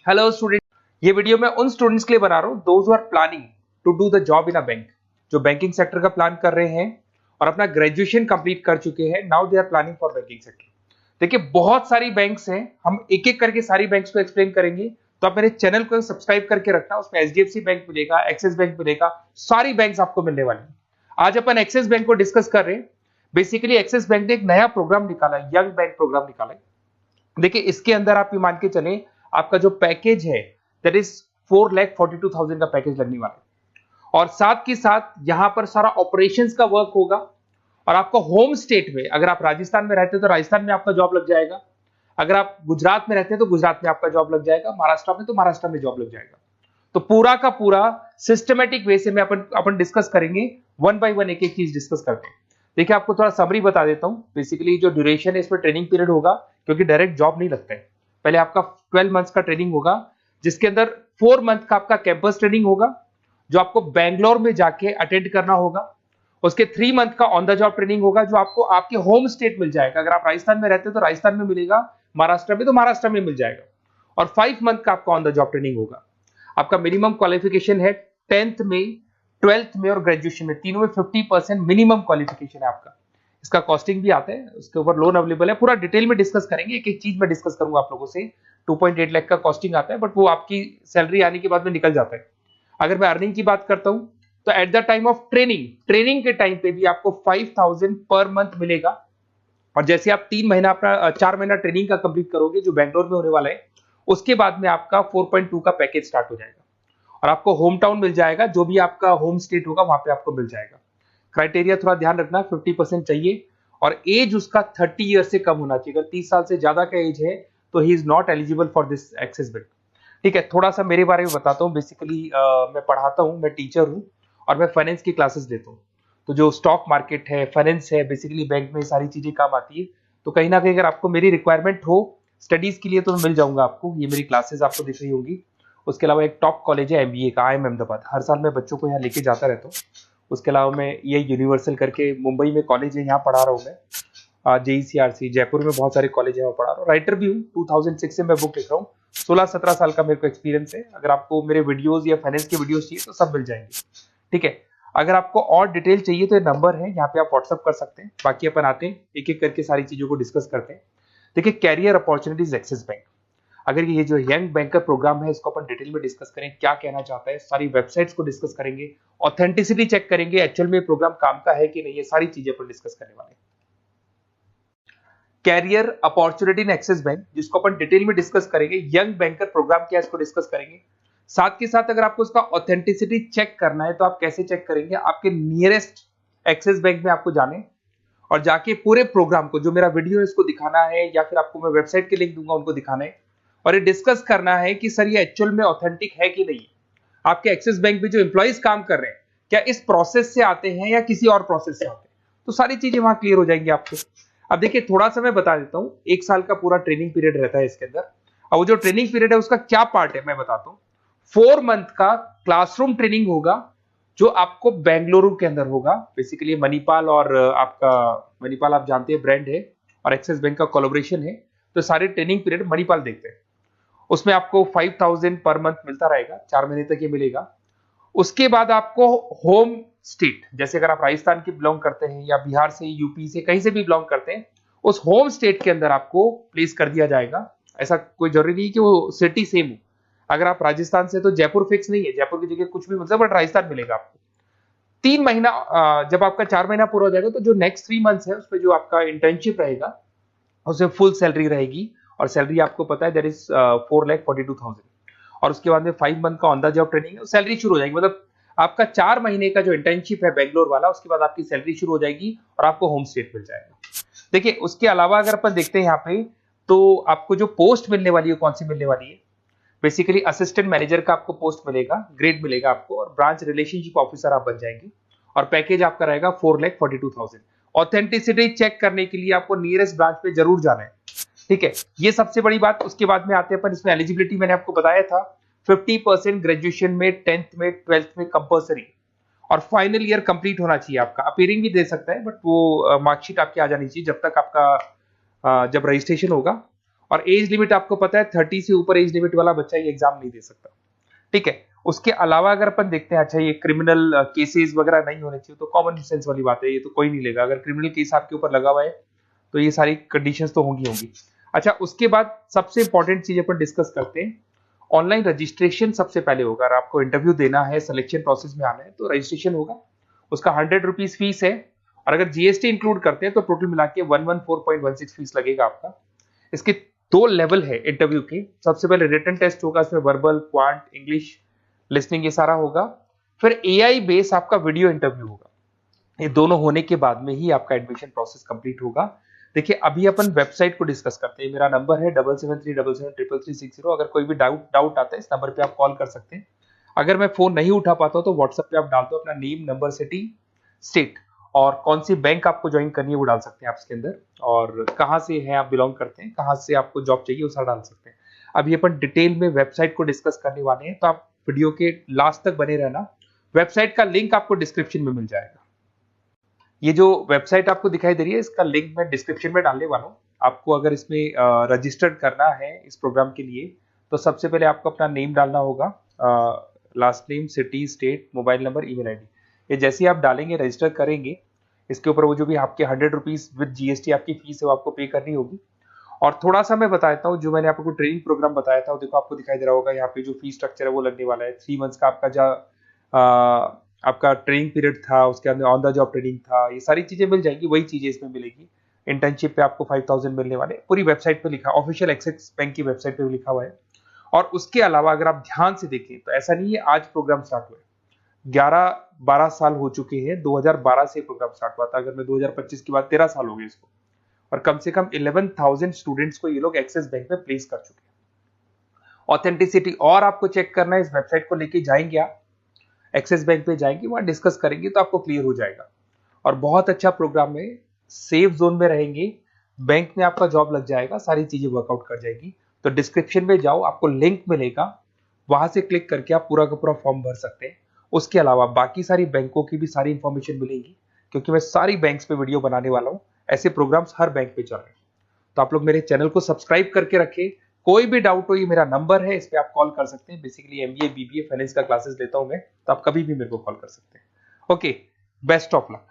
Hello student, ये video मैं उन स्टूडेंट्स के लिए बना रहा हूँ those who are planning to do the job in a bank, जो बैंकिंग सेक्टर का प्लान कर रहे हैं और अपना ग्रेजुएशन कंप्लीट कर चुके हैं। Now they are planning for banking sector. देखिए बहुत सारी बैंक्स हैं, हम एक एक करके सारी बैंक्स को एक्सप्लेन करेंगे, तो आप मेरे चैनल को सब्सक्राइब करके रखना। उसमें एचडीएफसी बैंक मिलेगा, एक्सिस बैंक मिलेगा, सारी बैंक्स आपको मिलने वाली हैं। आज अपन एक्सिस बैंक को डिस्कस कर रहे हैं। बेसिकली एक्सिस बैंक ने एक नया प्रोग्राम निकाला है, यंग बैंक प्रोग्राम निकाला है। देखिए इसके अंदर आप ये मान के चले, आपका जो पैकेज है दैट इज 4,42,000 का पैकेज लगने वाला है। और साथ के साथ यहां पर सारा ऑपरेशंस का वर्क होगा। और आपका होम स्टेट में, अगर आप राजस्थान में रहते हैं तो राजस्थान में आपका जॉब लग जाएगा, अगर आप गुजरात में रहते हैं तो गुजरात में आपका जॉब लग जाएगा, महाराष्ट्र में तो महाराष्ट्र में जॉब लग जाएगा। तो पूरा का पूरा सिस्टमेटिक वे से में अपन डिस्कस करेंगे, वन बाय वन एक एक चीज डिस्कस करते हैं। देखिए आपको थोड़ा समरी बता देता हूं। बेसिकली जो ड्यूरेशन है इसमें ट्रेनिंग पीरियड होगा, क्योंकि डायरेक्ट जॉब नहीं लगता है। पहले आपका 12 मंथ्स का ट्रेनिंग होगा, जिसके अंदर 4 मंथ का आपका कैंपस ट्रेनिंग होगा, जो आपको बैंगलोर में जाके अटेंड करना होगा। उसके 3 मंथ का ऑन द जॉब ट्रेनिंग होगा, जो आपको आपके होम स्टेट मिल जाएगा। अगर आप राजस्थान में रहते हो तो राजस्थान में मिलेगा, महाराष्ट्र में तो महाराष्ट्र में मिल जाएगा। और 5 मंथ का आपका ऑन द जॉब ट्रेनिंग होगा। आपका मिनिमम क्वालिफिकेशन है 10th में, 12th में और ग्रेजुएशन में, तीनों में 50% मिनिमम क्वालिफिकेशन है आपका। इसका कॉस्टिंग भी आता है, उसके ऊपर लोन अवेलेबल है। पूरा डिटेल में डिस्कस करेंगे, एक एक चीज में डिस्कस करूंगा आप लोगों से। 2.8 लाख का कॉस्टिंग आता है, बट वो आपकी सैलरी आने के बाद में निकल जाता है। अगर मैं अर्निंग की बात करता हूं तो at the time of training के टाइम पे भी आपको 5,000 पर मंथ मिलेगा। और जैसे आप 3 महीना अपना 4 महीना ट्रेनिंग का कंप्लीट करोगे, जो बैंगलोर में होने वाला है, उसके बाद में आपका 4.2 का पैकेज स्टार्ट हो जाएगा। और आपको होम टाउन मिल जाएगा, जो भी आपका होम स्टेट होगा वहां पे आपको मिल जाएगा। क्राइटेरिया थोड़ा ध्यान रखना, 50% चाहिए और एज उसका 30 ईयर से कम होना चाहिए। अगर 30 साल से ज्यादा का एज है तो he is not eligible for this Axis bank. ठीक है, थोड़ा सा मेरे बारे में बताता हूँ। बेसिकली मैं पढ़ाता हूँ, मैं टीचर हूँ और मैं फाइनेंस की क्लासेस लेता हूँ। तो जो स्टॉक मार्केट है, फाइनेंस है, बेसिकली बैंक में सारी चीजें काम आती है। तो कहीं ना कहीं अगर आपको मेरी रिक्वायरमेंट हो स्टडीज के लिए तो मैं मिल जाऊंगा आपको। ये मेरी क्लासेस आपको दिख रही होंगी। उसके अलावा एक टॉप कॉलेज है एमबीए का, IIM अहमदाबाद। हर साल मैं बच्चों को यहाँ लेके जाता रहता हूँ। उसके अलावा मैं ये यूनिवर्सल करके मुंबई में कॉलेज है, यहाँ पढ़ा रहा हूँ मैं। JECRC जयपुर में बहुत सारे कॉलेज है, वहाँ पढ़ा रहा हूँ। राइटर भी हूँ, 2006 से मैं बुक लिख रहा हूँ। 16-17 साल का मेरे को एक्सपीरियंस है। अगर आपको मेरे वीडियोस या फाइनेंस के वीडियोस चाहिए तो सब मिल जाएंगे। ठीक है, अगर आपको और डिटेल चाहिए तो ये नंबर है, यहाँ पे आप व्हाट्सअप कर सकते हैं। बाकी अपन आते हैं एक एक करके सारी चीजों को डिस्कस करते हैं। देखिए कैरियर अपॉर्चुनिटीज एक्सिस बैंक, अगर ये जो यंग बैंकर प्रोग्राम है इसको अपन डिटेल में डिस्कस करें, क्या कहना चाहता है, सारी वेबसाइट्स को डिस्कस करेंगे, ऑथेंटिसिटी चेक करेंगे, एक्चुअल में प्रोग्राम काम का है कि नहीं, ये सारी चीजें अपन डिस्कस करने वाले हैं। Career opportunity in Axis bank, जिसको अपन डिटेल में डिस्कस करेंगे। यंग बैंकर प्रोग्राम क्या है इसको डिस्कस करेंगे। साथ के साथ अगर आपको उसका ऑथेंटिसिटी चेक करना है तो आप कैसे चेक करेंगे, आपके नियरेस्ट एक्सिस बैंक में आपको जाने और जाके पूरे प्रोग्राम को, जो मेरा वीडियो है इसको दिखाना है, या फिर आपको मैं वेबसाइट के लिंक दूंगा उनको दिखाना है और ये डिस्कस करना है कि सर ये एक्चुअल में ऑथेंटिक है कि नहीं। आपके एक्सिस बैंक में जो एम्प्लॉइज काम कर रहे हैं क्या इस प्रोसेस से आते हैं या किसी और प्रोसेस से आते हैं, तो सारी चीजें वहां क्लियर हो जाएंगी आपको। अब देखिए थोड़ा सा मैं बता देता हूँ, 1 साल का पूरा ट्रेनिंग पीरियड रहता है इसके अंदर। अब वो जो ट्रेनिंग पीरियड है उसका क्या पार्ट है मैं बताता हूँ। 4 मंथ का क्लासरूम ट्रेनिंग होगा, जो आपको बेंगलुरु के अंदर होगा। बेसिकली मणिपाल और आपका मणिपाल आप जानते हैं ब्रांड है, और एक्सिस बैंक का कोलैबोरेशन है, तो सारे ट्रेनिंग पीरियड मणिपाल देखते हैं। उसमें आपको 5,000 पर मंथ मिलता रहेगा, 4 महीने तक ये मिलेगा। उसके बाद आपको होम स्टेट, जैसे अगर आप राजस्थान के बिलोंग करते हैं या बिहार से, यूपी से, कहीं से भी बिलोंग करते हैं, उस होम स्टेट के अंदर आपको प्लेस कर दिया जाएगा। ऐसा कोई जरूरी नहीं कि वो सिटी सेम हो। अगर आप राजस्थान से तो जयपुर फिक्स नहीं है, जयपुर की जगह कुछ भी मतलब, बट राजस्थान मिलेगा आपको। 3 महीना जब आपका 4 महीना पूरा हो जाएगा तो जो नेक्स्ट 3 मंथ्स है उसमें जो आपका इंटर्नशिप रहेगा उसमें फुल सैलरी रहेगी। और सैलरी आपको पता है दैट इज 4,42,000। और उसके बाद में 5 मंथ का ऑन द जॉब ट्रेनिंग है, सैलरी शुरू हो जाएगी। मतलब आपका 4 महीने का जो इंटर्नशिप है बेंगलोर वाला, उसके बाद आपकी सैलरी शुरू हो जाएगी और आपको होम स्टेट मिल जाएगा। देखिए उसके अलावा अगर अपन देखते हैं यहाँ पे, तो आपको जो पोस्ट मिलने वाली है कौन सी मिलने वाली है। बेसिकली असिस्टेंट मैनेजर का आपको पोस्ट मिलेगा, ग्रेड मिलेगा आपको, और ब्रांच रिलेशनशिप ऑफिसर आप बन जाएंगे। और पैकेज आपका रहेगा 4,42,000। ऑथेंटिसिटी चेक करने के लिए आपको नियरेस्ट ब्रांच पे जरूर जाना है। ठीक है, ये सबसे बड़ी बात। उसके बाद में आते हैं अपन, इसमें एलिजिबिलिटी मैंने आपको बताया था 50% ग्रेजुएशन में, 10th में, 12th में कंपल्सरी, और फाइनल ईयर कंप्लीट होना चाहिए आपका। अपीयरिंग भी दे सकता है, बट वो मार्कशीट आपकी आ जानी चाहिए जब तक आपका जब रजिस्ट्रेशन होगा। और एज लिमिट आपको पता है 30 से ऊपर एज लिमिट वाला बच्चा ये एग्जाम नहीं दे सकता, ठीक है। उसके अलावा अगर अपन देखते हैं, अच्छा ये क्रिमिनल केसेस वगैरह नहीं होने चाहिए, तो कॉमन सेंस वाली बात है, ये तो कोई नहीं लेगा। अगर क्रिमिनल केस आपके ऊपर लगा हुआ है तो ये सारी कंडीशंस तो होंगी। अच्छा, उसके बाद सबसे इंपॉर्टेंट चीज अपन डिस्कस करते हैं, ऑनलाइन रजिस्ट्रेशन सबसे पहले होगा। अगर आपको इंटरव्यू देना है, सिलेक्शन प्रोसेस में आना है, तो रजिस्ट्रेशन होगा, उसका 100 रुपीज फीस है, और अगर जीएसटी इंक्लूड करते हैं तो टोटल मिला के 114.16 फीस लगेगा आपका। इसके 2 लेवल है इंटरव्यू के। सबसे पहले रिटन टेस्ट होगा, इसमें वर्बल, क्वांट, इंग्लिश, लिसनिंग ये सारा होगा। फिर एआई बेस आपका वीडियो इंटरव्यू होगा। ये दोनों होने के बाद में ही आपका एडमिशन प्रोसेस कंप्लीट होगा। देखिए, अभी अपन वेबसाइट को डिस्कस करते हैं। मेरा नंबर है 7737733360। अगर कोई भी डाउट आता है, इस नंबर पे आप कॉल कर सकते हैं। अगर मैं फोन नहीं उठा पाता हूं तो व्हाट्सएप पे आप डाल दो अपना नेम, नंबर, सिटी, स्टेट, और कौन सी बैंक आपको ज्वाइन करनी है वो डाल सकते हैं आप इसके अंदर, और कहाँ से है आप बिलोंग करते हैं, कहाँ से आपको जॉब चाहिए वो सारा डाल सकते हैं। अभी अपन डिटेल में वेबसाइट को डिस्कस करने वाले हैं, तो आप वीडियो के लास्ट तक बने रहना। वेबसाइट का लिंक आपको डिस्क्रिप्शन में मिल जाएगा। ये जो वेबसाइट आपको दिखाई दे रही है, इसका लिंक मैं डिस्क्रिप्शन में डालने वाला हूँ। आपको अगर इसमें रजिस्टर्ड करना है इस प्रोग्राम के लिए, तो सबसे पहले आपको अपना नेम डालना होगा, last name, city, state, mobile number, email ID. ये जैसे ही आप डालेंगे, रजिस्टर करेंगे, इसके ऊपर वो जो भी आपके 100 रुपीज विद जीएसटी आपकी फीस है वो आपको पे करनी होगी। और थोड़ा सा मैं बता देता हूँ, जो मैंने आपको ट्रेनिंग प्रोग्राम बताया था, वो देखो आपको दिखाई दे रहा होगा यहाँ पे जो फीस स्ट्रक्चर है वो लगने वाला है। 3 मंथ्स का आपका जो आपका ट्रेनिंग पीरियड था, उसके अंदर ऑन द जॉब ट्रेनिंग था, ये सारी चीजें मिल जाएंगी, वही चीजें इसमें मिलेगी। इंटर्नशिप पे आपको 5000 मिलने वाले, पूरी वेबसाइट पे लिखा, ऑफिशियल एक्सिस बैंक की वेबसाइट पे भी लिखा हुआ है। और उसके अलावा अगर आप ध्यान से देखें तो ऐसा नहीं है आज प्रोग्राम स्टार्ट हुआ है, 11-12 साल हो चुके हैं। 2012 से प्रोग्राम स्टार्ट हुआ था, अगर मैं 2025 की बात, 13 साल हो गए इसको, और कम से कम 11,000 स्टूडेंट्स को ये लोग एक्सिस बैंक में प्लेस कर चुके हैं। ऑथेंटिसिटी और आपको चेक करना है, इस वेबसाइट को लेके जाएंगे आप, एक्सिस बैंक पे जाएंगे, वहां डिस्कस करेंगे तो आपको क्लियर हो जाएगा। और बहुत अच्छा प्रोग्राम है, सेफ जोन में रहेंगे, बैंक में आपका जॉब लग जाएगा, सारी चीजें वर्कआउट कर जाएगी। तो डिस्क्रिप्शन में जाओ, आपको लिंक मिलेगा, वहां से क्लिक करके आप पूरा का पूरा फॉर्म भर सकते हैं। उसके अलावा बाकी सारी बैंकों की भी सारी इंफॉर्मेशन मिलेगी, क्योंकि मैं सारी बैंक्स पे वीडियो बनाने वाला हूं। ऐसे प्रोग्राम्स हर बैंक पे चल रहे हैं। तो आप लोग मेरे चैनल को सब्सक्राइब करके रखें। कोई भी डाउट हो, ये मेरा नंबर है, इस पे आप कॉल कर सकते हैं। बेसिकली एमबीए, बीबीए, फाइनेंस का क्लासेस लेता हूं मैं, तो आप कभी भी मेरे को कॉल कर सकते हैं। Okay, best of luck.